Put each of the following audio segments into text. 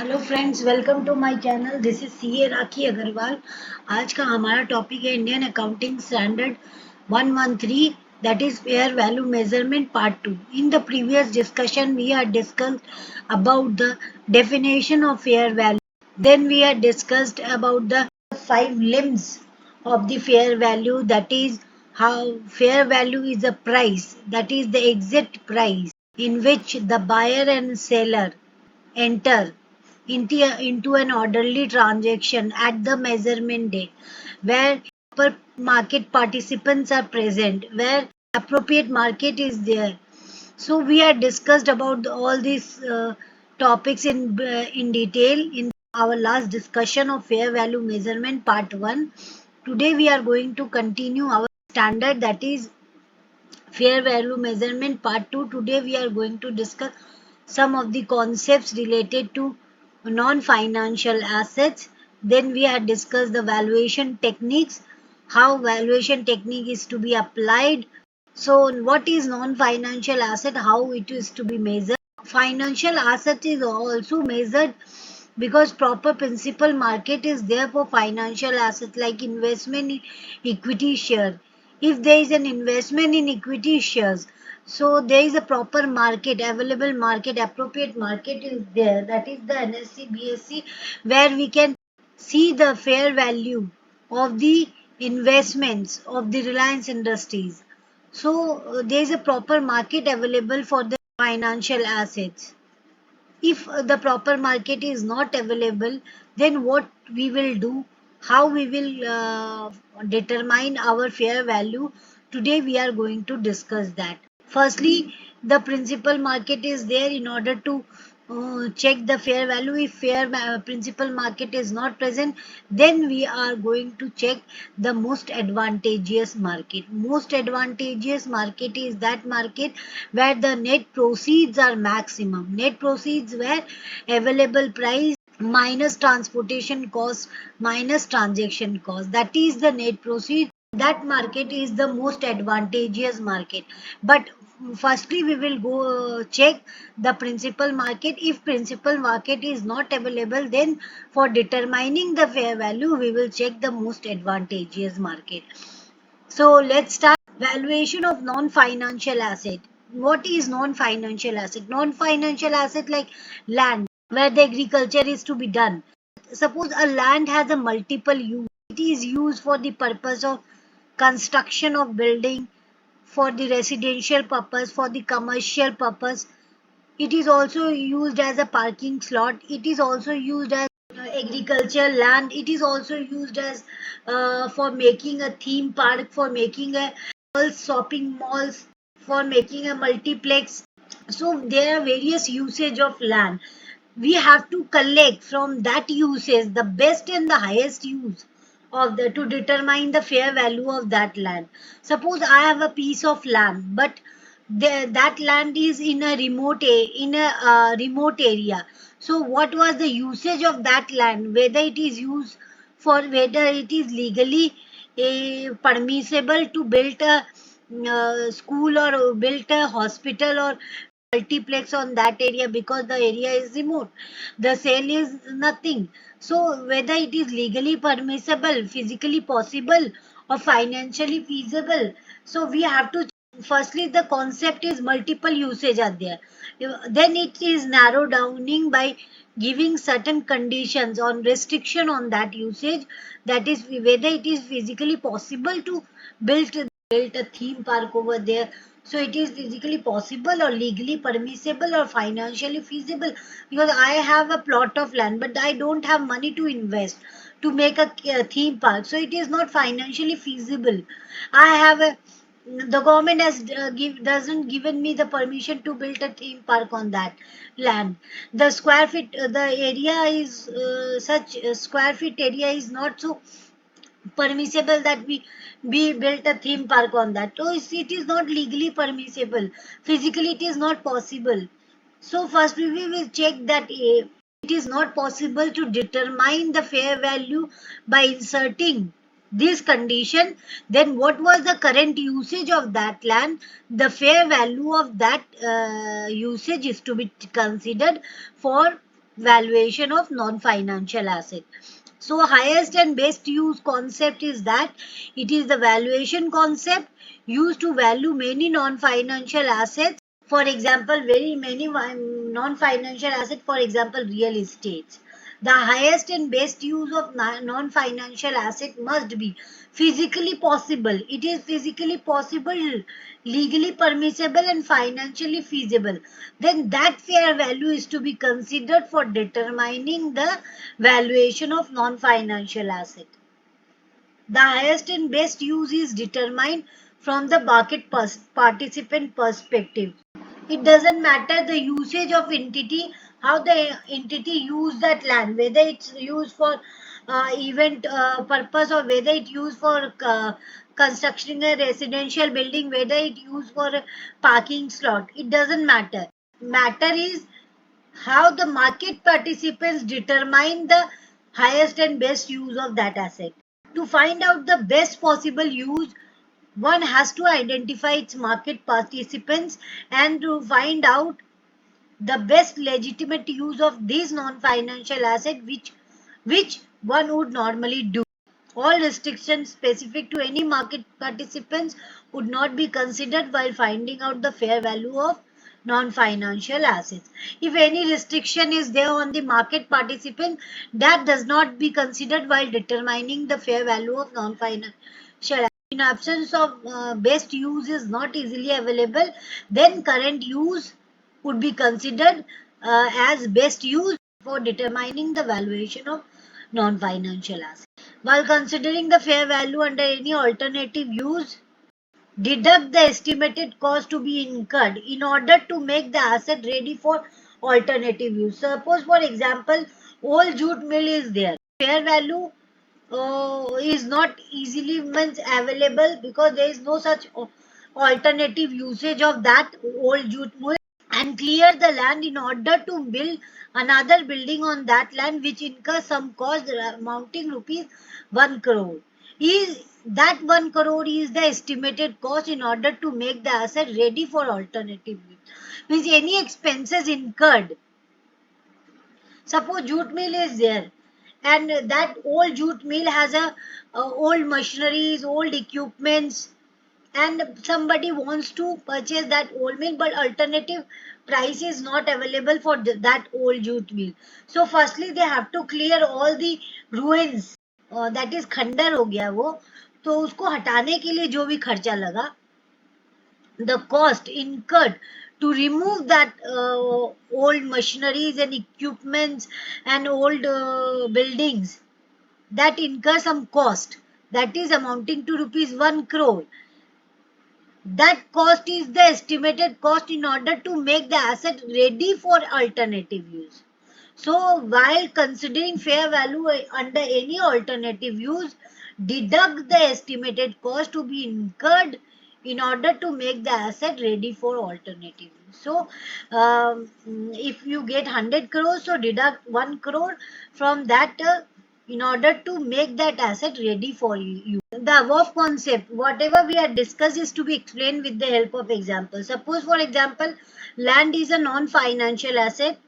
Hello friends, welcome to my channel. This is CA Rakhi Agarwal. आज का हमारा टॉपिक है Indian accounting standard 113, that is fair value measurement part 2। In the previous discussion we are discussed about the definition of fair value. Then we had discussed about the 5 limbs of the fair value, that is how fair value is a price, that is the exit price in which the buyer and seller enter into an orderly transaction at the measurement date, where market participants are present, where appropriate market is there. So we had discussed about all these topics in detail in our last discussion of fair value measurement part 1. Today we are going to continue our standard, that is fair value measurement part 2. Today we are going to discuss some of the concepts related to non-financial assets. Then we had discussed the valuation techniques, how valuation technique is to be applied. So what is non-financial asset, how it is to be measured. Financial asset is also measured because proper principal market is there for financial assets like investment in equity share. If there is an investment in equity shares, so there is a proper market, available market, appropriate market is there, that is the NSE BSE, where we can see the fair value of the investments of the Reliance Industries. So there is a proper market available for the financial assets. If the proper market is not available, then what we will do, how we will determine our fair value, today we are going to discuss that. Firstly, the principal market is there in order to check the fair value. If principal market is not present, then we are going to check the most advantageous market. Most advantageous market is that market where the net proceeds are maximum. Net proceeds where available price minus transportation cost minus transaction cost, that is the net proceed. That market is the most advantageous market. But firstly we will go check the principal market. If principal market is not available, then for determining the fair value we will check the most advantageous market. So let's start. Valuation of non-financial asset. What is non-financial asset? Non-financial asset like land, where the agriculture is to be done. Suppose a land has a multiple use. It is used for the purpose of construction of building, for the residential purpose, for the commercial purpose. It is also used as a parking slot. It is also used as agriculture land. It is also used as for making a theme park, for making a shopping malls, for making a multiplex. So there are various usage of land. We have to collect from that usage the best and the highest use of the to determine the fair value of that land. Suppose I have a piece of land, but that land is in a remote area. So what was the usage of that land, whether it is used for, whether it is legally permissible to build a school or build a hospital or multiplex on that area, because the area is remote, the sale is nothing. So whether it is legally permissible, physically possible, or financially feasible, so we have to, firstly the concept is multiple usage are there. Then it is narrow downing by giving certain conditions on restriction on that usage, that is whether it is physically possible to build build a theme park over there. So it is physically possible or legally permissible or financially feasible, because I have a plot of land but I don't have money to invest to make a theme park, so it is not financially feasible. I have a, the government has doesn't given me the permission to build a theme park on that land. The square feet, the area is such square feet area is not so permissible that we built a theme park on that. So it is not legally permissible, physically it is not possible. So first we will check that it is not possible to determine the fair value by inserting this condition. Then what was the current usage of that land, the fair value of that usage is to be considered for valuation of non-financial asset. So highest and best use concept is that it is the valuation concept used to value many non-financial assets. For example, very many non-financial assets, for example, real estate. The highest and best use of non-financial asset must be physically possible. It is physically possible, legally permissible, and financially feasible. Then that fair value is to be considered for determining the valuation of non-financial asset. The highest and best use is determined from the market participant perspective. It doesn't matter the usage of entity, how the entity use that land, whether it's used for event purpose or whether it used for constructing a residential building, whether it used for a parking slot. It doesn't matter. Matter is how the market participants determine the highest and best use of that asset. To find out the best possible use, one has to identify its market participants and to find out the best legitimate use of these non-financial assets which one would normally do. All restrictions specific to any market participants would not be considered while finding out the fair value of non-financial assets. If any restriction is there on the market participant, that does not be considered while determining the fair value of non-financial assets. In absence of best use is not easily available, then current use would be considered as best use for determining the valuation of non-financial assets. While considering the fair value under any alternative use, deduct the estimated cost to be incurred in order to make the asset ready for alternative use. Suppose, for example, old jute mill is there. Fair value is not easily available because there is no such alternative usage of that old jute mill, and clear the land in order to build another building on that land which incurs some cost amounting rupees 1 crore. Is that 1 crore is the estimated cost in order to make the asset ready for alternative use. Means any expenses incurred. Suppose jute mill is there and that old jute mill has a old machineries, old equipments, and somebody wants to purchase that old mill but alternative price is not available for that old jute mill. So firstly they have to clear all the ruins, that is खंडर हो गया वो, तो उसको हटाने के लिए जो भी खर्चा लगा, the cost incurred to remove that old machineries and equipments and old buildings, that incur some cost that is amounting to rupees 1 crore. That cost is the estimated cost in order to make the asset ready for alternative use. So while considering fair value under any alternative use, deduct the estimated cost to be incurred in order to make the asset ready for alternative use. So if you get 100 crores, so deduct 1 crore from that in order to make that asset ready for you. The above concept, whatever we had discussed, is to be explained with the help of examples. Suppose, for example, land is a non-financial asset.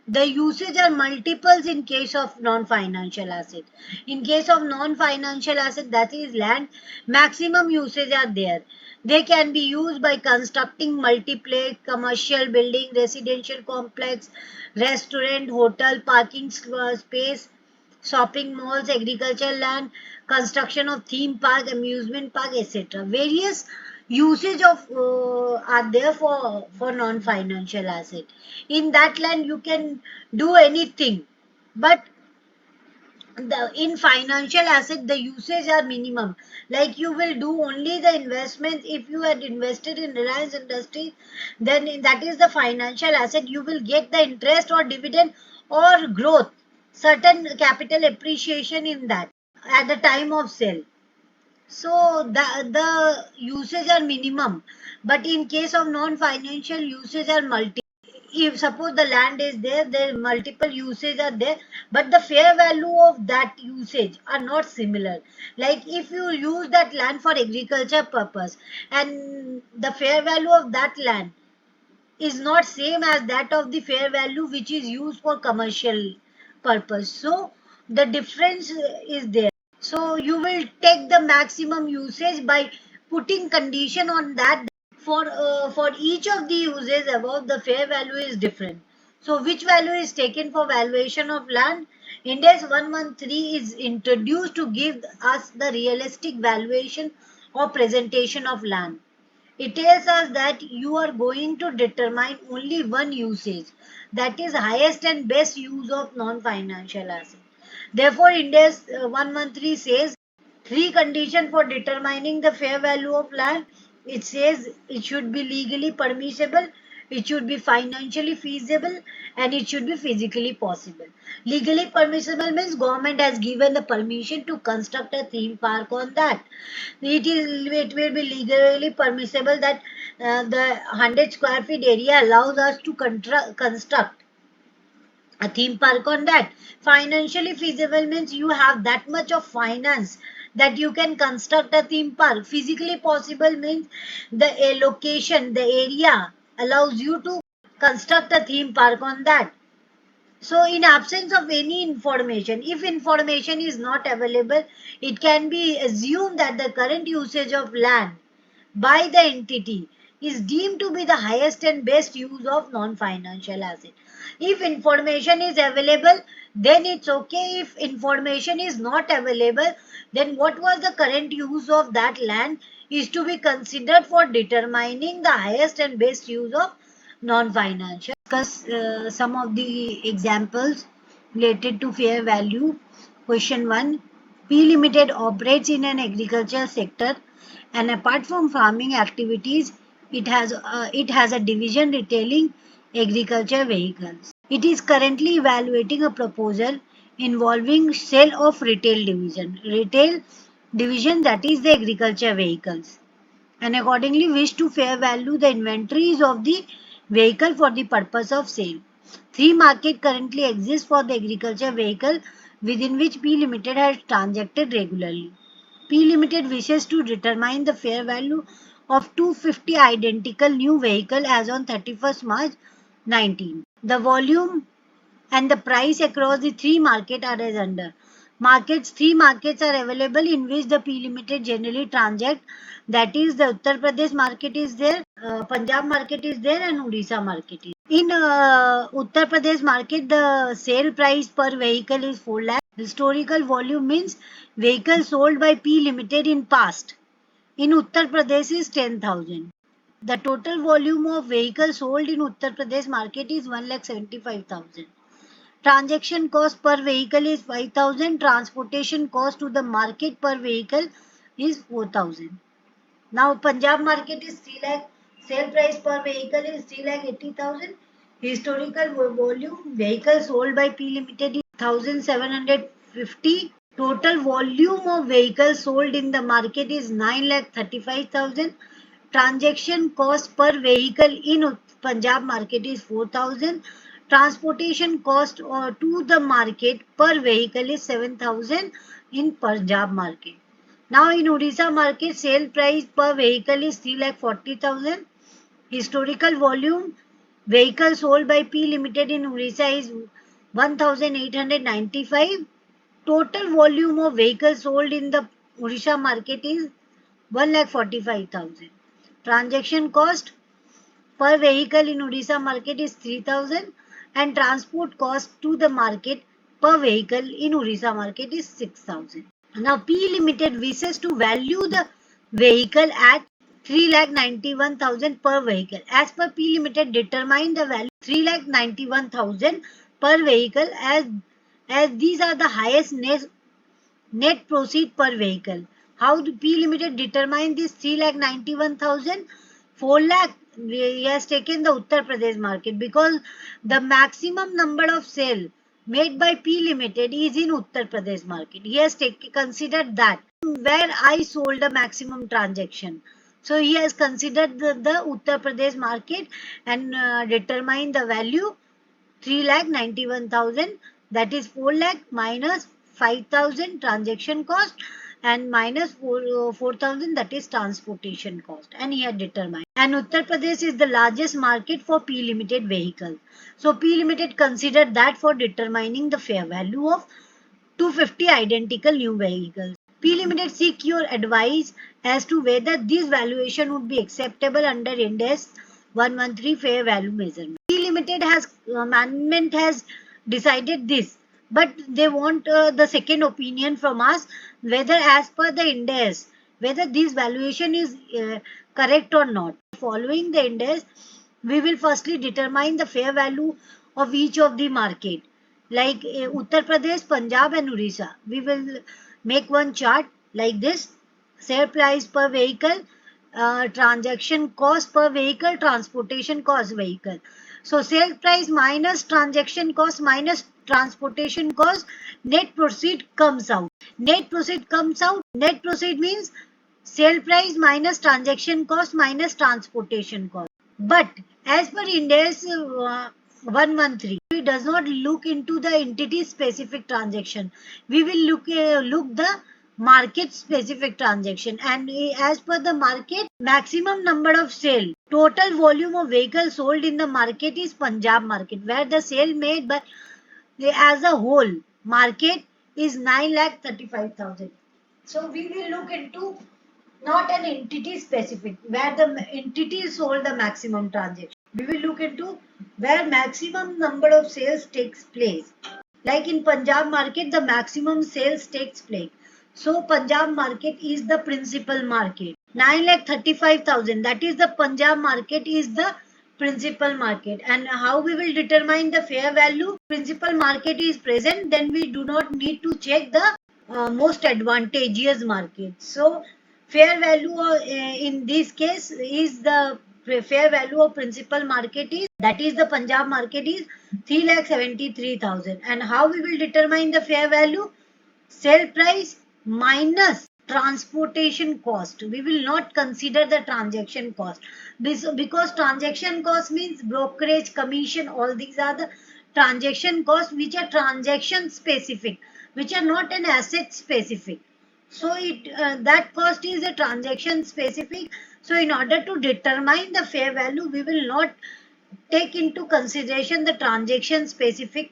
The usage are multiples in case of non-financial asset. In case of non-financial asset, that is land, maximum usage are there. They can be used by constructing multiplex, commercial building, residential complex, restaurant, hotel, parking space, shopping malls, agricultural land, construction of theme park, amusement park, etc. Various usage of are there for non-financial asset. In that land you can do anything, but in financial asset the usage are minimum. Like you will do only the investment if you had invested in Reliance Industries, then that is the financial asset. You will get the interest or dividend or growth, certain capital appreciation in that at the time of sale. So the usage are minimum, but in case of non-financial usage are multi. If suppose the land is there, there multiple usage are there, but the fair value of that usage are not similar. Like if you use that land for agriculture purpose and the fair value of that land is not same as that of the fair value which is used for commercial purpose. So the difference is there. So you will take the maximum usage by putting condition on that. For each of the uses above, the fair value is different. So which value is taken for valuation of land? Index 113 is introduced to give us the realistic valuation or presentation of land. It tells us that you are going to determine only one usage, that is highest and best use of non-financial asset. Therefore, Index 113 says three conditions for determining the fair value of land. It says it should be legally permissible, it should be financially feasible, and it should be physically possible. Legally permissible means government has given the permission to construct a theme park on that. It will be legally permissible that the 100 square feet area allows us to construct a theme park on that. Financially feasible means you have that much of finance that you can construct a theme park. Physically possible means the location, the area allows you to construct a theme park on that. So in absence of any information, if information is not available, it can be assumed that the current usage of land by the entity is deemed to be the highest and best use of non-financial asset. If information is available, then it's okay. If information is not available, then what was the current use of that land is to be considered for determining the highest and best use of non-financial. Discuss some of the examples related to fair value. Question 1. P Limited operates in an agricultural sector, and apart from farming activities, it has a division retailing agriculture vehicles. It is currently evaluating a proposal involving sale of retail division, that is the agriculture vehicles, and accordingly wish to fair value the inventories of the vehicle for the purpose of sale. Three markets currently exist for the agriculture vehicle within which P Limited has transacted regularly. P Limited wishes to determine the fair value of 250 identical new vehicles as on 31st March 19. The volume and the price across the three markets are as under. Three markets are available in which the P Limited generally transact. That is, the Uttar Pradesh market is there, Punjab market is there, and Odisha market is. In Uttar Pradesh market, the sale price per vehicle is 4 lakh. Historical volume means vehicles sold by P Limited in past. In Uttar Pradesh is 10,000. The total volume of vehicles sold in Uttar Pradesh market is 1,75,000. Transaction cost per vehicle is 5,000. Transportation cost to the market per vehicle is 4,000. Now Punjab market is 3 lakh. Sale price per vehicle is 3,80,000. Historical volume vehicles sold by P Limited is 1,750. Total volume of vehicles sold in the market is 9,35,000. Transaction cost per vehicle in Punjab market is 4,000. Transportation cost to the market per vehicle is 7,000 in Punjab market. Now in Odisha market, sale price per vehicle is 3,40,000. Historical volume vehicles sold by P Limited in Odisha is 1,895. Total volume of vehicles sold in the Odisha market is 1,45,000. Transaction cost per vehicle in Odisha market is 3,000, and transport cost to the market per vehicle in Odisha market is 6,000. Now P Limited wishes to value the vehicle at 3,91,000 per vehicle. As per P Limited, determine the value 3,91,000 per vehicle as these are the highest net proceed per vehicle. How do P Limited determine this 3,91,000? 4 lakh he has taken the Uttar Pradesh market because the maximum number of sale made by P Limited is in Uttar Pradesh market. He has considered that where I sold the maximum transaction. So he has considered the Uttar Pradesh market and determined the value 3,91,000, that is 4 lakh minus 5,000 transaction cost and minus 4,000, that is transportation cost, and he had determined. And Uttar Pradesh is the largest market for P Limited vehicles. So P Limited considered that for determining the fair value of 250 identical new vehicles. P Limited seek your advice as to whether this valuation would be acceptable under Ind AS 113 fair value measurement. P Limited has management has decided this, but they want the second opinion from us whether as per the Ind AS whether this valuation is correct or not. Following the Ind AS, we will firstly determine the fair value of each of the market. Like Uttar Pradesh, Punjab and Orissa. We will make one chart like this. Sale price per vehicle, transaction cost per vehicle, transportation cost vehicle. So sale price minus transaction cost minus transportation cost, net proceed comes out. Net proceed comes out. Net proceed means sale price minus transaction cost minus transportation cost. But as per Ind AS 113, we does not look into the entity specific transaction. We will look the market specific transaction, and as per the market, maximum number of sale, total volume of vehicles sold in the market is Punjab market, where the sale made by as a whole market is 9,35,000. So we will look into not an entity specific, where the entity sold the maximum transaction. We will look into where maximum number of sales takes place. Like in Punjab market, the maximum sales takes place. So Punjab market is the principal market. 9,35,000, that is the Punjab market is the principal market. And how we will determine the fair value? Principal market is present, then we do not need to check the most advantageous market. So fair value in this case is the fair value of principal market is, that is the Punjab market is 3,73,000. And how we will determine the fair value? Sale price minus transportation cost. We will not consider the transaction cost because transaction cost means brokerage, commission, all these are the transaction costs which are transaction specific, which are not an asset specific. So that cost is a transaction specific. So in order to determine the fair value, we will not take into consideration the transaction specific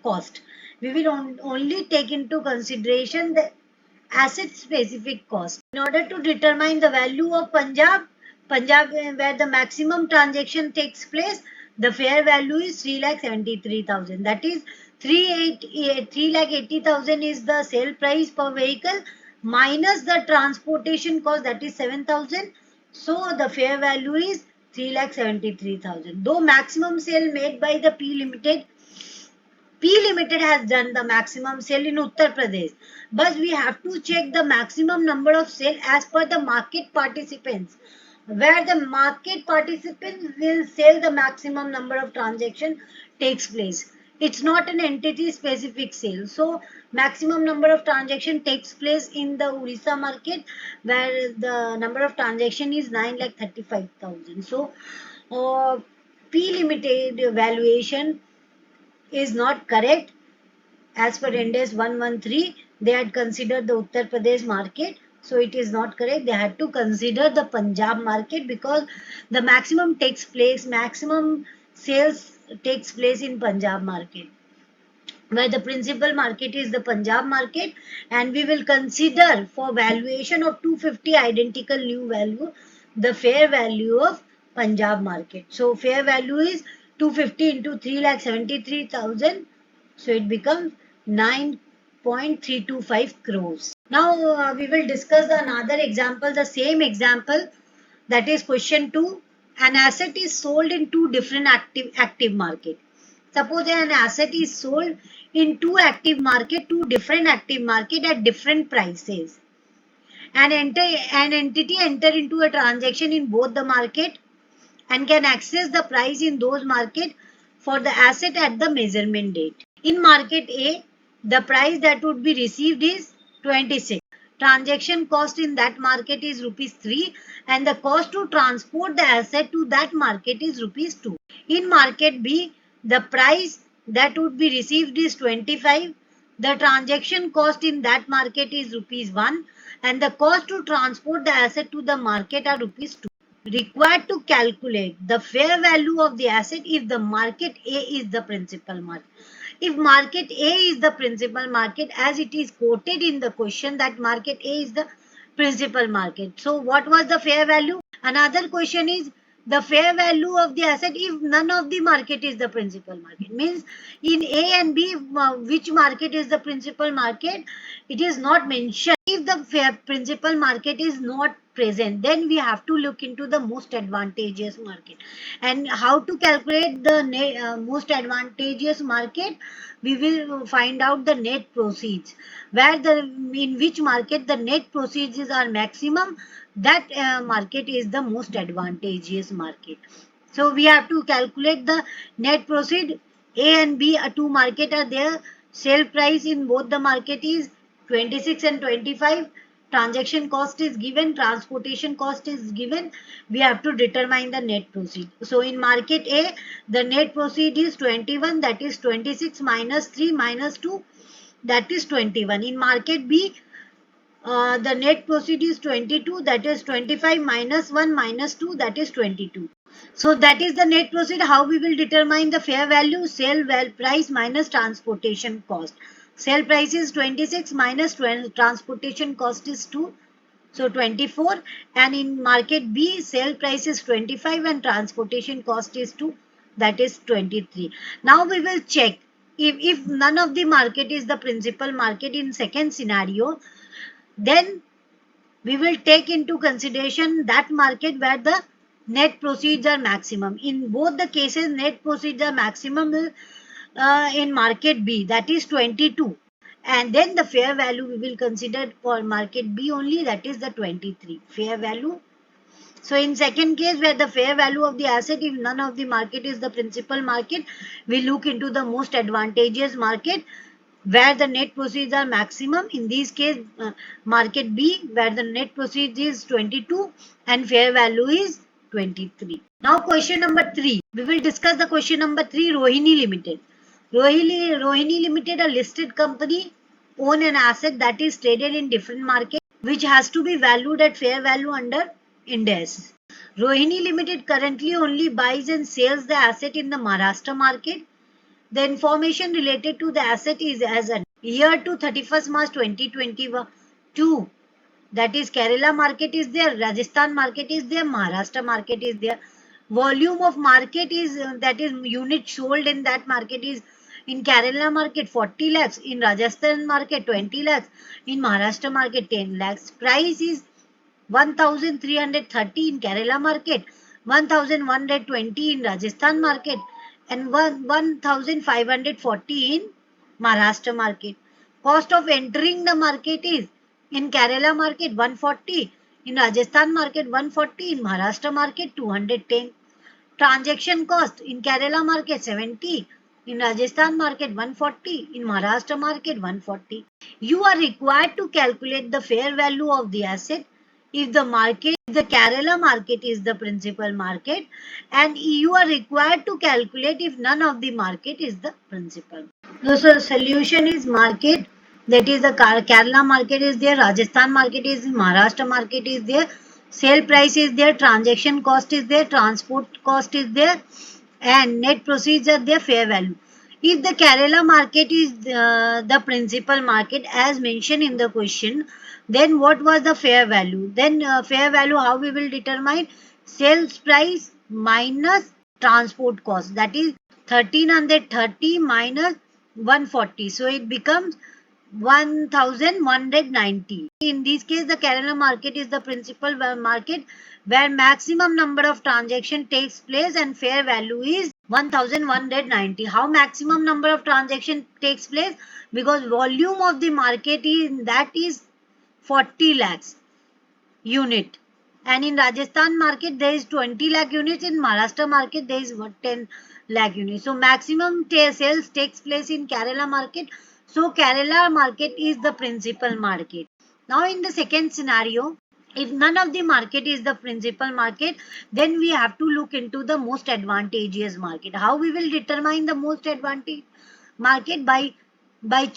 cost. We will only take into consideration the asset specific cost. In order to determine the value of Punjab where the maximum transaction takes place, the fair value is 3,73,000. That is 3,80,000 is the sale price per vehicle minus the transportation cost, that is 7,000. So the fair value is 3,73,000. Though maximum sale made by the P Limited has done the maximum sale in Uttar Pradesh, but we have to check the maximum number of sale as per the market participants, where the market participants will sell the maximum number of transaction takes place. It's not an entity specific sale. So maximum number of transaction takes place in the Orissa market, where the number of transaction is 9,35,000. So P Limited valuation is not correct. As per Ind AS 113, they had considered the Uttar Pradesh market. So it is not correct. They had to consider the Punjab market because the maximum sales takes place in Punjab market, where the principal market is the Punjab market, and we will consider for valuation of 250 identical new value the fair value of Punjab market. So fair value is 250 into 3,73,000. So it becomes 9.325 crores. Now we will discuss another example, the same example, that is question 2. An asset is sold in two different active market. Suppose an asset is sold in two different active market at different prices. An entity enter into a transaction in both the market and can access the price in those market for the asset at the measurement date. In market A, the price that would be received is 26. Transaction cost in that market is rupees 3 and the cost to transport the asset to that market is rupees 2. In market B, the price that would be received is 25. the transaction cost in that market is rupees 1 and the cost to transport the asset to the market are rupees 2. Required to calculate the fair value of the asset if the market A is the principal market. If market A is the principal market, as it is quoted in the question that market A is the principal market. So what was the fair value? Another question is the fair value of the asset if none of the market is the principal market. Means in A and B, which market is the principal market? It is not mentioned. If the principal market is not present, then we have to look into the most advantageous market. And how to calculate the most advantageous market? We will find out the net proceeds, where in which market the net proceeds are maximum, that market is the most advantageous market. So we have to calculate the net proceed. A and B are two market are there. Sale price in both the market is 26 and 25. Transaction cost is given, transportation cost is given. We have to determine the net proceed. So in market A, the net proceed is 21, that is 26 minus 3 minus 2, that is 21. In market B, the net proceed is 22, that is 25 minus 1 minus 2, that is 22. So that is the net proceed. How we will determine the fair value? Sale price minus transportation cost. Sale price is 26 minus transportation cost is 2. So 24. And in market B, sale price is 25 and transportation cost is 2. That is 23. Now we will check if none of the market is the principal market in second scenario, then we will take into consideration that market where the net proceeds are maximum. In both the cases, net proceeds are maximum in market B, that is 22. And then the fair value we will consider for market B only, that is the 23. Fair value. So in second case, where the fair value of the asset, if none of the market is the principal market, we look into the most advantageous market where the net proceeds are maximum. In this case, market B, where the net proceeds is 22 and fair value is 23. Now question number 3. We will discuss the question number 3, Rohini Limited. Rohini Limited, a listed company, own an asset that is traded in different markets, which has to be valued at fair value under Ind AS. Rohini Limited currently only buys and sells the asset in the Maharashtra market. The information related to the asset is as a year to 31st March 2022. That is Kerala market is there, Rajasthan market is there, Maharashtra market is there. Volume of market is that is unit sold in that market is in Kerala market 40 lakhs, in Rajasthan market 20 lakhs, in Maharashtra market 10 lakhs. Price is 1330 in Kerala market, 1120 in Rajasthan market and 1540 in Maharashtra market. Cost of entering the market is in Kerala market 140, in Rajasthan market 140, in Maharashtra market 210. Transaction cost in Kerala market 70, in Rajasthan market 140, in Maharashtra market 140. You are required to calculate the fair value of the asset if the Kerala market is the principal market, and you are required to calculate if none of the market is the principal. So solution is market, that is the Kerala market is there, Rajasthan market is there, Maharashtra market is there, sale price is there, transaction cost is there, transport cost is there, and net proceeds are there, fair value. If the Kerala market is the principal market as mentioned in the question, then what was the fair value? Then fair value, how we will determine? Sales price minus transport cost, that is 1330 minus 140. So it becomes 1190. In this case, the Kerala market is the principal market where maximum number of transaction takes place and fair value is 1190. How maximum number of transaction takes place? Because volume of the market is that is 40 lakhs unit, and in Rajasthan market there is 20 lakh units, in Maharashtra market there is 10 lakh units. So maximum sales takes place in Kerala market. So Kerala market is the principal market. Now in the second scenario, if none of the market is the principal market, then we have to look into the most advantageous market. How we will determine the most advantageous market? By by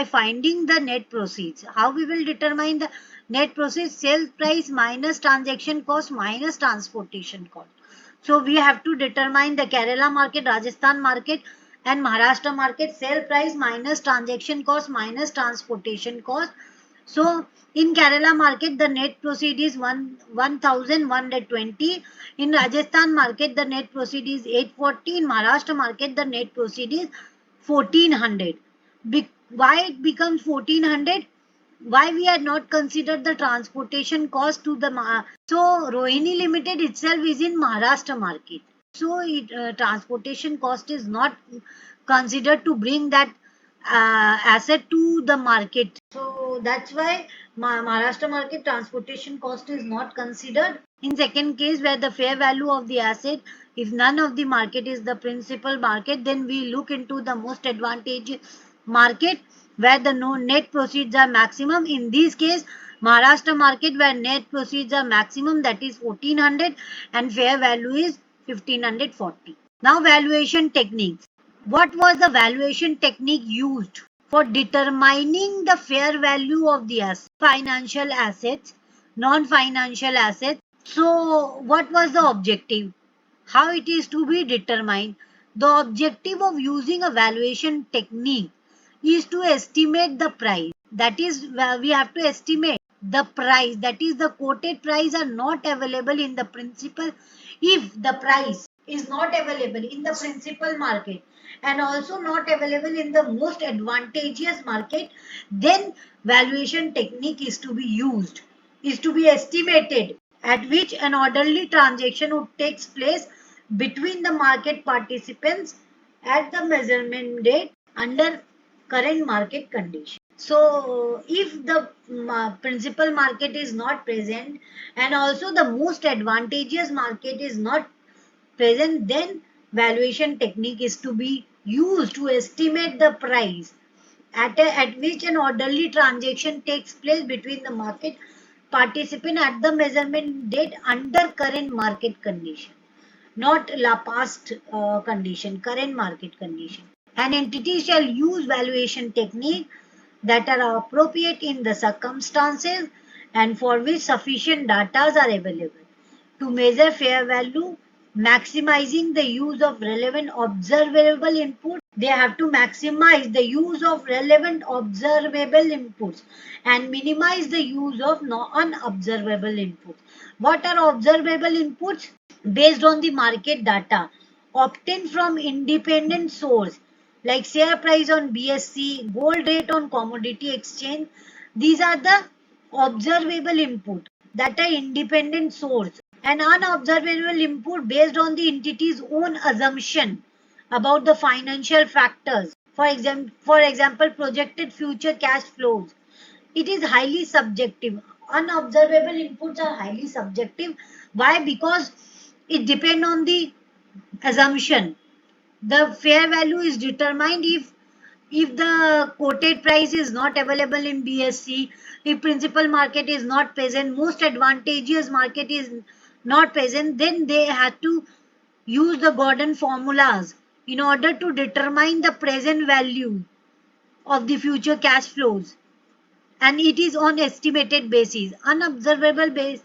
finding the net proceeds. How we will determine the net proceeds? Sales price minus transaction cost minus transportation cost. So we have to determine the Kerala market, Rajasthan market and Maharashtra market. Sale price minus transaction cost minus transportation cost. So in Kerala market, the net proceed is 1,120. In Rajasthan market, the net proceed is 840. In Maharashtra market, the net proceed is 1,400. Why it becomes 1,400? Why we had not considered the transportation cost to the so Rohini Limited itself is in Maharashtra market. So transportation cost is not considered to bring that asset to the market. So that's why Maharashtra market transportation cost is not considered. In second case, where the fair value of the asset, if none of the market is the principal market, then we look into the most advantageous market where the net proceeds are maximum. In this case, Maharashtra market where net proceeds are maximum, that is 1,400 and fair value is 1,540. Now valuation techniques. What was the valuation technique used for determining the fair value of the financial assets, non-financial assets? So what was the objective? How it is to be determined? The objective of using a valuation technique is to estimate the price. That is, we have to estimate the price, that is the quoted price are not available in the principal. If the price is not available in the principal market and also not available in the most advantageous market, then valuation technique is to be used, is to be estimated, at which an orderly transaction would take place between the market participants at the measurement date under current market condition. So if the principal market is not present and also the most advantageous market is not present, then valuation technique is to be used to estimate the price at which an orderly transaction takes place between the market participant at the measurement date under current market condition, not la past condition, current market condition. An entity shall use valuation technique that are appropriate in the circumstances and for which sufficient data are available to measure fair value, maximizing the use of relevant observable input. They have to maximize the use of relevant observable inputs and minimize the use of unobservable inputs. What are observable inputs? Based on the market data obtained from independent source like share price on BSE, gold rate on commodity exchange. These are the observable input that are independent source. An unobservable input based on the entity's own assumption about the financial factors. For example, projected future cash flows. It is highly subjective. Unobservable inputs are highly subjective. Why? Because it depends on the assumption. The fair value is determined if the quoted price is not available in BSE, if principal market is not present, most advantageous market is not present, then they have to use the Gordon formulas in order to determine the present value of the future cash flows, and it is on estimated basis. Unobservable base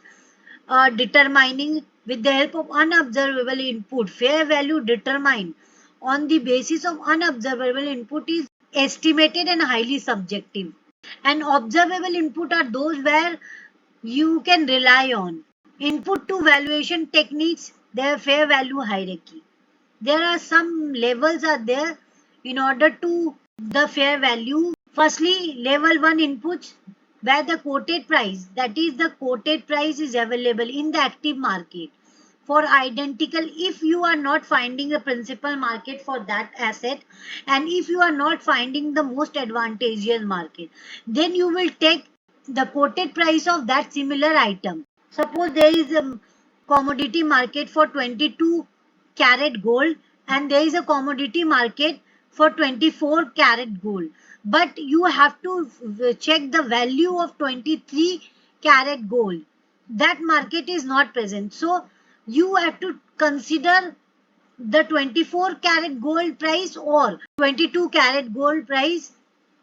determining with the help of unobservable input. Fair value determined on the basis of unobservable input is estimated and highly subjective. And observable input are those where you can rely on. Input to valuation techniques, their fair value hierarchy. There are some levels are there in order to the fair value. Firstly, level 1 inputs where the quoted price, that is the quoted price is available in the active market for identical. If you are not finding the principal market for that asset and if you are not finding the most advantageous market, then you will take the quoted price of that similar item. Suppose there is a commodity market for 22 carat gold and there is a commodity market for 24 carat gold, but you have to check the value of 23 carat gold. That market is not present, so you have to consider the 24 karat gold price or 22 karat gold price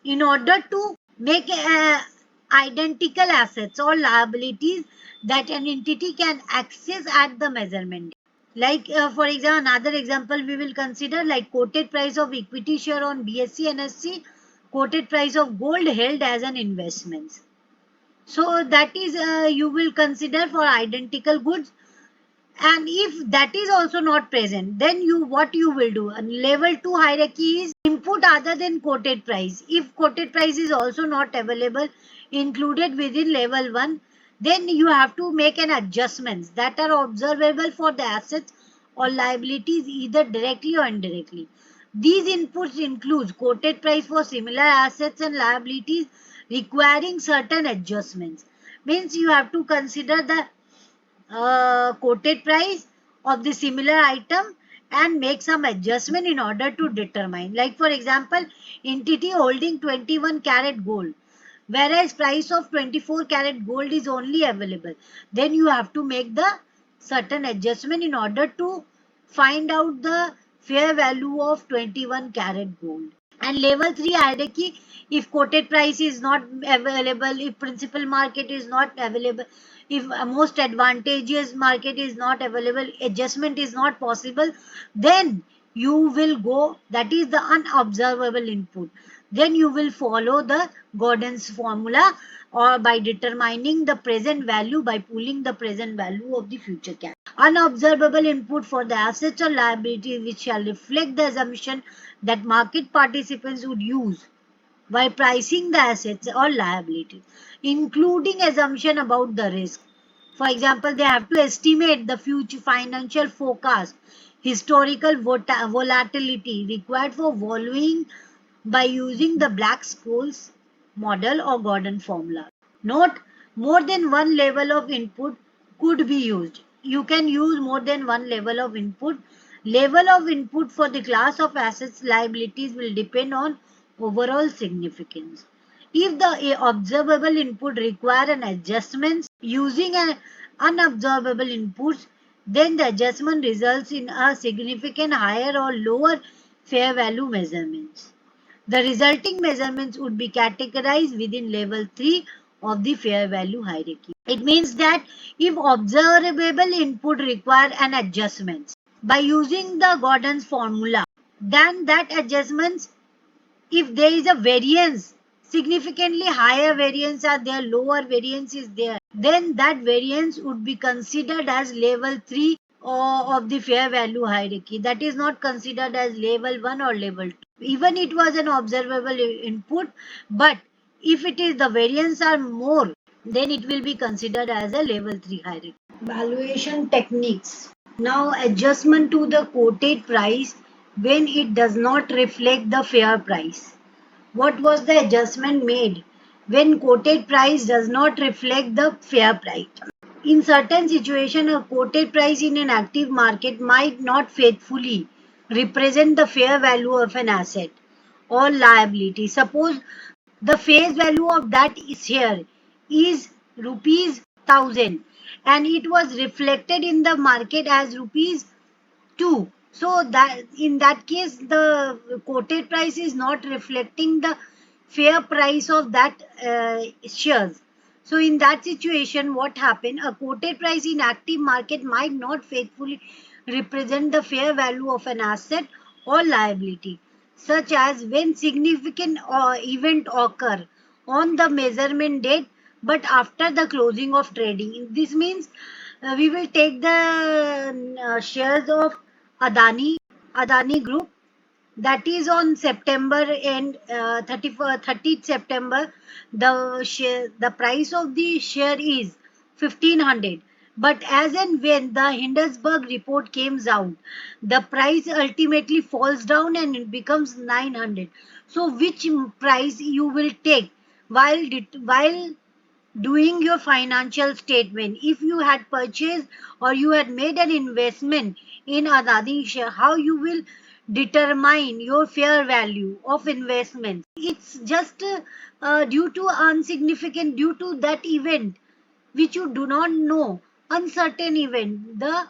in order to make identical assets or liabilities that an entity can access at the measurement. Like for example, another example we will consider, like quoted price of equity share on BSE NSE, quoted price of gold held as an investment. So that is you will consider for identical goods, and if that is also not present, then what you will do, level 2 hierarchy is input other than quoted price. If quoted price is also not available included within level 1, then you have to make an adjustments that are observable for the assets or liabilities either directly or indirectly. These inputs include quoted price for similar assets and liabilities requiring certain adjustments. Means you have to consider the quoted price of the similar item and make some adjustment in order to determine. Like for example, entity holding 21 karat gold, whereas price of 24 karat gold is only available, then you have to make the certain adjustment in order to find out the fair value of 21 karat gold. And level 3 hierarchy, if quoted price is not available, if principal market is not available, if most advantageous market is not available, adjustment is not possible, then you will go, that is the unobservable input, then you will follow the Gordon's formula, or by determining the present value by pooling the present value of the future cash. Unobservable input for the assets or liabilities which shall reflect the assumption that market participants would use by pricing the assets or liabilities, including assumption about the risk. For example, they have to estimate the future financial forecast, historical volatility required for valuing by using the Black-Scholes model or Gordon formula. Note, more than one level of input could be used. You can use more than one level of input. Level of input for the class of assets liabilities will depend on overall significance. If the observable input require an adjustment using an unobservable inputs, then the adjustment results in a significant higher or lower fair value measurements. The resulting measurements would be categorized within level 3 of the fair value hierarchy. It means that if observable input require an adjustment by using the Gordon's formula, then that adjustments, if there is a variance, significantly higher variance are there, lower variance is there, then that variance would be considered as level 3 of the fair value hierarchy. That is not considered as level 1 or level 2. Even it was an observable input, but if it is the variance are more, then it will be considered as a level 3 hierarchy. Valuation techniques. Now adjustment to the quoted price when it does not reflect the fair price. What was the adjustment made when quoted price does not reflect the fair price? In certain situations, a quoted price in an active market might not faithfully represent the fair value of an asset or liability. Suppose the face value of that share is rupees 1000 and it was reflected in the market as rupees 2. So that in that case the quoted price is not reflecting the fair price of that shares. So in that situation, what happened? A quoted price in active market might not faithfully represent the fair value of an asset or liability, such as when significant event occur on the measurement date but after the closing of trading. This means we will take the shares of Adani Group, that is on September and 30th September, the price of the share is 1500. But as and when the Hindenburg report comes out, the price ultimately falls down and it becomes 900. So which price you will take while doing your financial statement? If you had purchased or you had made an investment in Adani share, how you will determine your fair value of investment? It's just due to insignificant, due to that event which you do not know, uncertain event. The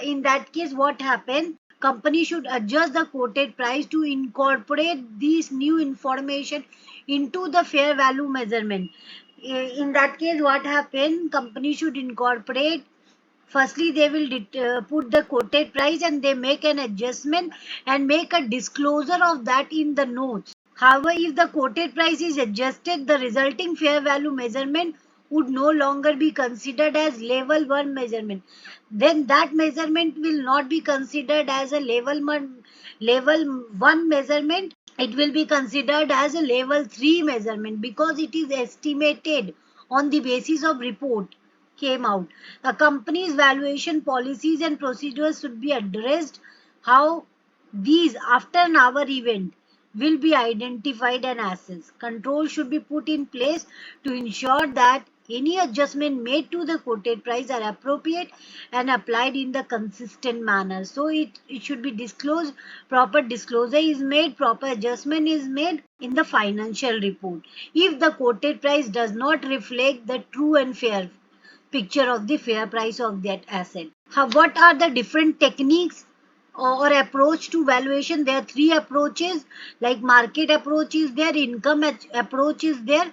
in that case, what happened? company should adjust the quoted price to incorporate this new information into the fair value measurement. In that case, what happened? Company should incorporate. Firstly, they will put the quoted price and they make an adjustment and make a disclosure of that in the notes. However, if the quoted price is adjusted, the resulting fair value measurement would no longer be considered as level 1 measurement. Then that measurement will not be considered as a level 1 measurement. It will be considered as a level 3 measurement because it is estimated on the basis of report came out. A company's valuation policies and procedures should be addressed how these after an hour event will be identified and assessed. Control should be put in place to ensure that any adjustment made to the quoted price are appropriate and applied in the consistent manner. So it should be disclosed, proper disclosure is made, proper adjustment is made in the financial report. If the quoted price does not reflect the true and fair picture of the fair price of that asset. What are the different techniques or approach to valuation? There are three approaches, like market approach is there, income approach is there,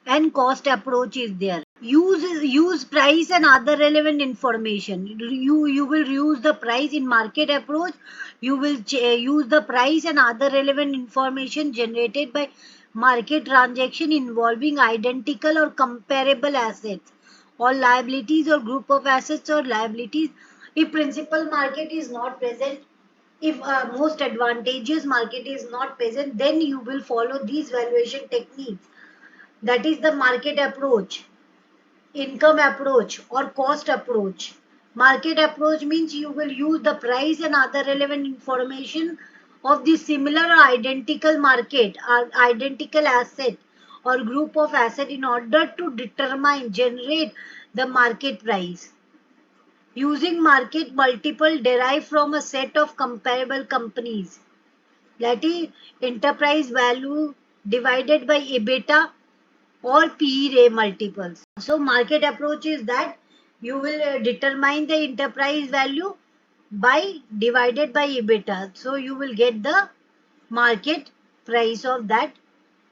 and cost approach is there. Use price and other relevant information. You will use the price in market approach. You will use the price and other relevant information generated by market transaction involving identical or comparable assets or liabilities or group of assets or liabilities. If principal market is not present, if most advantageous market is not present, then you will follow these valuation techniques. That is the market approach, income approach, or cost approach. Market approach means you will use the price and other relevant information of the similar or identical market or identical asset or group of asset in order to generate the market price. Using market multiple derived from a set of comparable companies, that is enterprise value divided by EBITDA or PE multiples. So market approach is that you will determine the enterprise value by divided by EBITDA. So you will get the market price of that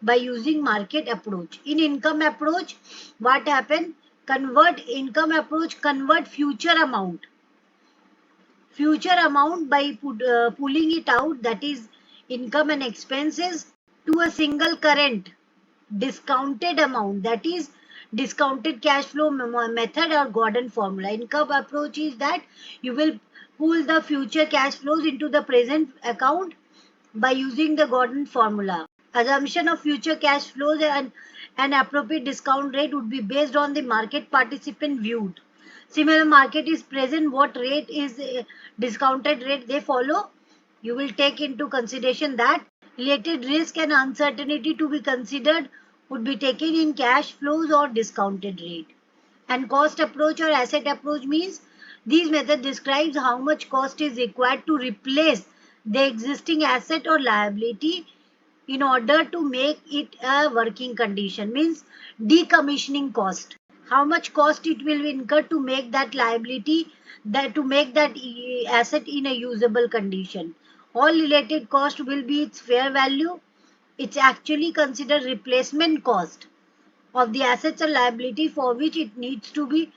by using market approach. In income approach, what happen? Convert future amount by pulling it out, that is income and expenses, to a single current discounted amount, that is discounted cash flow method or Gordon formula. Income approach is that you will pull the future cash flows into the present account by using the Gordon formula. Assumption of future cash flows and an appropriate discount rate would be based on the market participant viewed. Similar market is present, what rate is discounted rate they follow. You will take into consideration that related risk and uncertainty to be considered would be taken in cash flows or discounted rate. And cost approach or asset approach means these method describes how much cost is required to replace the existing asset or liability in order to make it a working condition, means decommissioning cost. How much cost it will incur to make that liability, that to make that asset in a usable condition. All related cost will be its fair value. It's actually considered replacement cost of the assets or liability for which it needs to be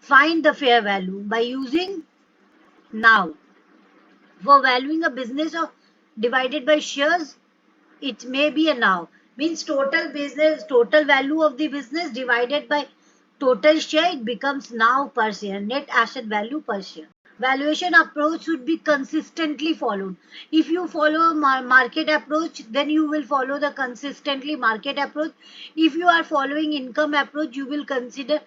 find the fair value by using now. For valuing a business or divided by shares, it may be a now, means total value of the business divided by total share, it becomes now per share, net asset value per share. Valuation approach should be consistently followed. If you follow market approach, then you will follow the consistently market approach. If you are following income approach, you will consider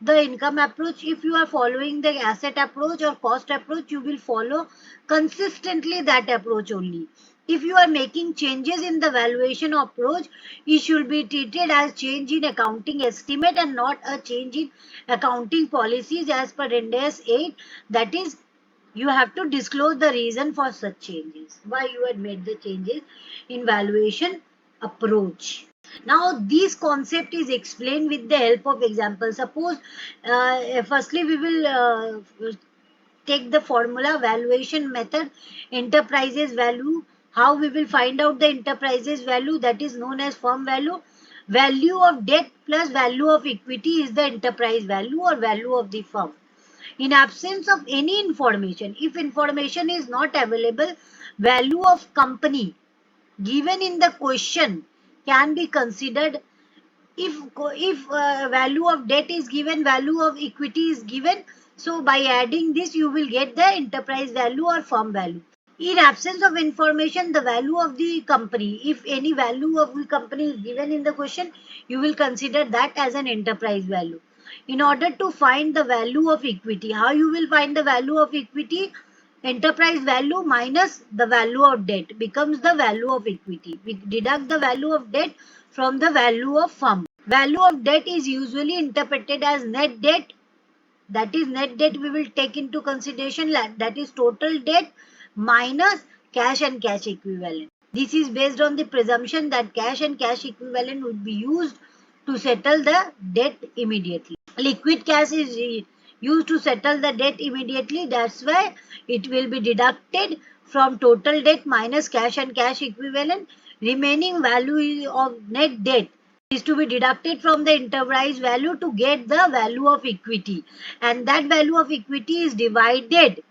the income approach. If you are following the asset approach or cost approach, you will follow consistently that approach only. If you are making changes in the valuation approach, it should be treated as change in accounting estimate and not a change in accounting policies as per Ind AS 8. That is, you have to disclose the reason for such changes, why you had made the changes in valuation approach. Now, this concept is explained with the help of example. Suppose, firstly, we will take the formula valuation method, enterprises value. How we will find out the enterprises value? That is known as firm value. Value of debt plus value of equity is the enterprise value or value of the firm. In absence of any information, if information is not available, value of company given in the question can be considered. If value of debt is given, value of equity is given, so by adding this you will get the enterprise value or firm value. In absence of information, the value of the company, if any value of the company is given in the question, you will consider that as an enterprise value. In order to find the value of equity, how you will find the value of equity? Enterprise value minus the value of debt becomes the value of equity. We deduct the value of debt from the value of firm. Value of debt is usually interpreted as net debt. That is net debt we will take into consideration, that is total debt minus cash and cash equivalent. This is based on the presumption that cash and cash equivalent would be used to settle the debt immediately. Liquid cash is used to settle the debt immediately. That's why it will be deducted from total debt minus cash and cash equivalent. Remaining value of net debt is to be deducted from the enterprise value to get the value of equity, and that value of equity is divided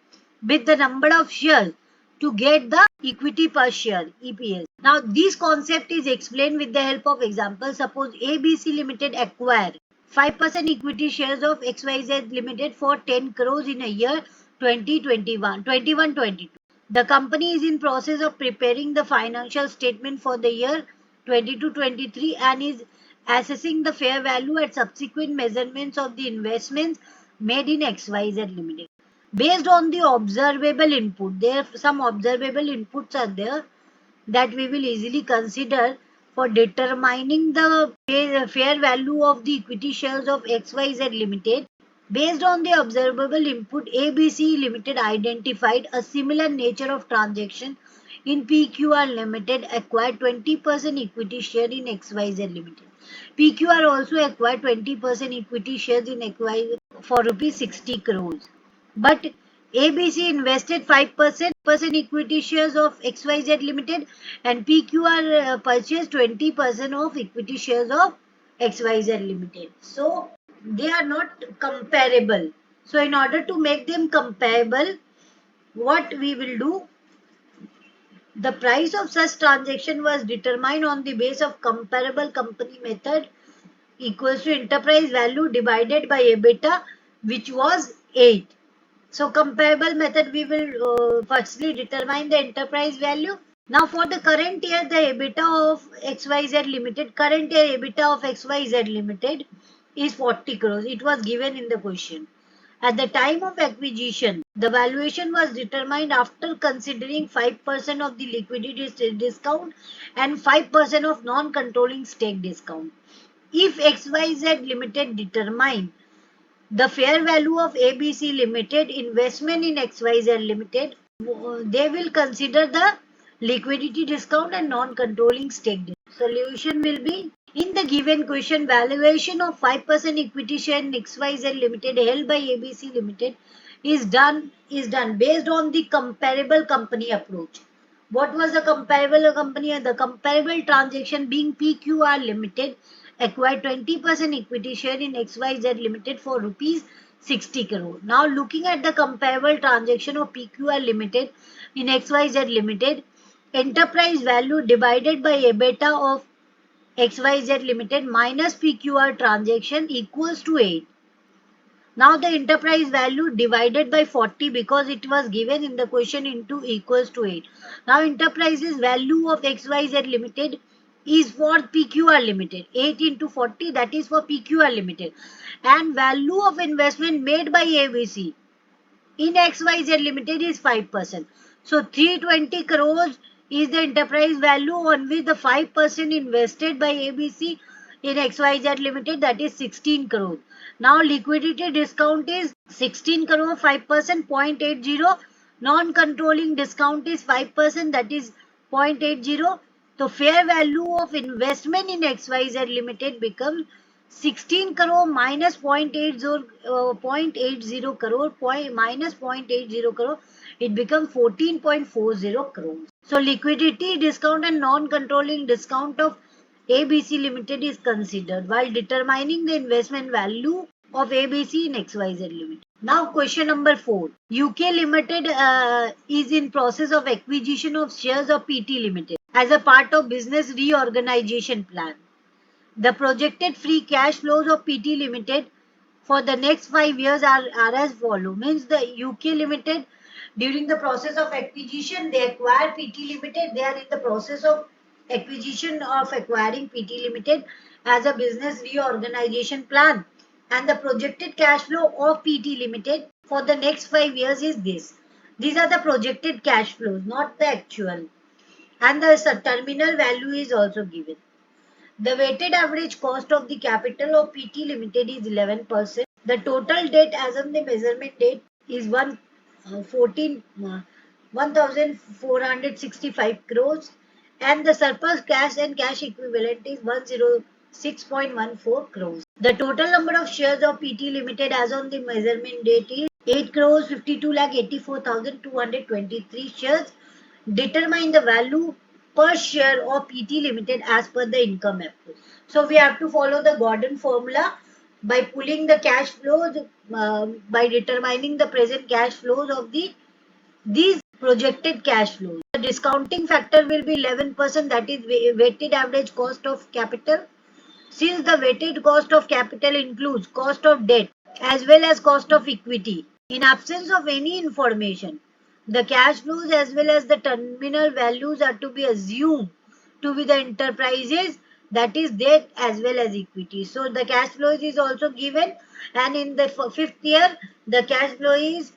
with the number of shares to get the equity per share, EPS. Now this concept is explained with the help of example. Suppose ABC Limited acquire 5% equity shares of XYZ Limited for 10 crores in a year 2021-22. The company is in process of preparing the financial statement for the year 22-23 and is assessing the fair value at subsequent measurements of the investments made in XYZ Limited. Based on the observable input, there some observable inputs are there that we will easily consider for determining the fair value of the equity shares of XYZ Limited. Based on the observable input, ABC Limited identified a similar nature of transaction in PQR Limited, acquired 20% equity share in XYZ Limited. PQR also acquired 20% equity shares in XYZ for rupees 60 crores. But ABC invested 5% equity shares of XYZ Limited and PQR purchased 20% of equity shares of XYZ Limited. So they are not comparable. So in order to make them comparable, what we will do? The price of such transaction was determined on the basis of comparable company method equals to enterprise value divided by EBITDA, which was 8. So comparable method we will firstly determine the enterprise value. Now for the current year, the EBITDA of XYZ Limited, current year EBITDA of XYZ Limited is 40 crores. It was given in the question. At the time of acquisition, the valuation was determined after considering 5% of the liquidity discount and 5% of non-controlling stake discount. If XYZ Limited determined the fair value of ABC Limited investment in XYZ Limited, they will consider the liquidity discount and non-controlling stake discount. Solution will be, in the given question, valuation of 5% equity share in XYZ Limited held by ABC Limited is done based on the comparable company approach. What was the comparable company? The comparable transaction being PQR Limited acquired 20% equity share in XYZ Limited for rupees 60 crore. Now looking at the comparable transaction of PQR Limited in XYZ Limited, enterprise value divided by EBITDA of XYZ Limited minus PQR transaction equals to 8. Now the enterprise value divided by 40 because it was given in the question into equals to 8. Now enterprise's value of XYZ Limited is for PQR Limited. 8 into 40, that is for PQR Limited. And value of investment made by ABC in XYZ Limited is 5%. So 320 crores is the enterprise value on which the 5% invested by ABC in XYZ Limited, that is 16 crores. Now liquidity discount is 16 crore, 5%, 0.80. Non-controlling discount is 5%, that is 0.80. So fair value of investment in XYZ Limited becomes 16 crore minus 0.80 crore, minus 0.80 crore, it becomes 14.40 crores. So liquidity discount and non-controlling discount of ABC Limited is considered while determining the investment value of ABC in XYZ Limited. Now question number 4. UK Limited is in process of acquisition of shares of PT Limited as a part of business reorganization plan. The projected free cash flows of PT Limited for the next 5 years are as follows. Means the UK Limited, during the process of acquisition, they acquire PT Limited. They are in the process of acquisition of acquiring PT Limited as a business reorganization plan. And the projected cash flow of PT Limited for the next 5 years is this. These are the projected cash flows, not the actual. And the terminal value is also given. The weighted average cost of the capital of PT Limited is 11%. The total debt as on the measurement date is 1,465 crores, and the surplus cash and cash equivalent is 106.14 crores. The total number of shares of PT Limited as on the measurement date is 8 crores 52,84,223 shares. Determine the value per share of PT Limited as per the income approach. So we have to follow the Gordon formula by pulling the cash flows, by determining the present cash flows of these projected cash flows. The discounting factor will be 11%, that is weighted average cost of capital. Since the weighted cost of capital includes cost of debt as well as cost of equity, in absence of any information, the cash flows as well as the terminal values are to be assumed to be the enterprises, that is debt as well as equity. So the cash flows is also given, and in the fifth year the cash flow is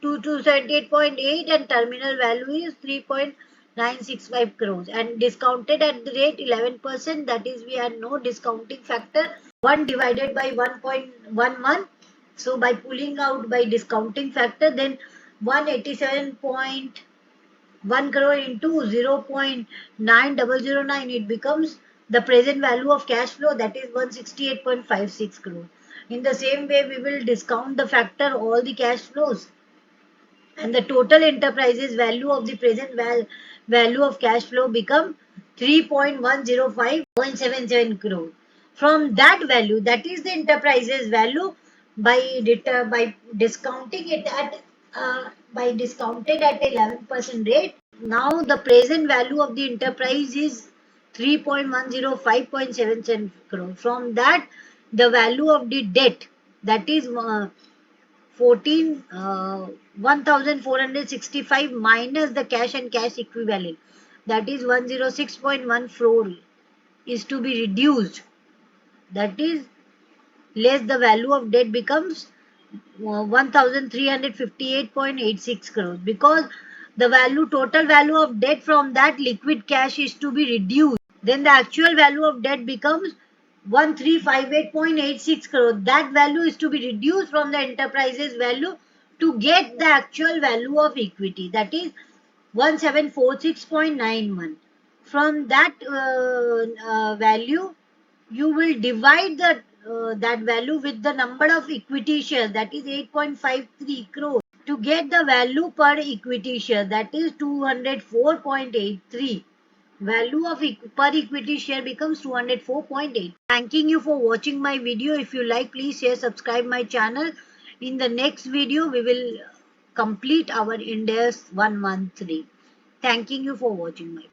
278.8 and terminal value is 3.965 crores and discounted at the rate 11%, that is we had no discounting factor. 1 divided by 1.11, so by pulling out by discounting factor, then 187.1 crore into 0.9009, it becomes the present value of cash flow, that is 168.56 crore. In the same way we will discount the factor all the cash flows, and the total enterprises value of the present value of cash flow become 3.105.77 crore. From that value, that is the enterprises value, by discounting it at by discounted at 11% rate. Now the present value of the enterprise is 3.105.77 crore. From that, the value of the debt, that is 1,465 minus the cash and cash equivalent, that is 106.1 crore, is to be reduced, that is less the value of debt becomes 1,358.86 crores, because the total value of debt from that liquid cash is to be reduced. Then the actual value of debt becomes 1,358.86 crore. That value is to be reduced from the enterprise's value to get the actual value of equity, that is 1746.91. From that value, you will divide that value with the number of equity shares, that is 8.53 crore, to get the value per equity share, that is 204.83. Value of per equity share becomes 204.8. Thanking you for watching my video. If you like, please share, subscribe my channel. In the next video, we will complete our Ind AS 113. Thanking you for watching my video.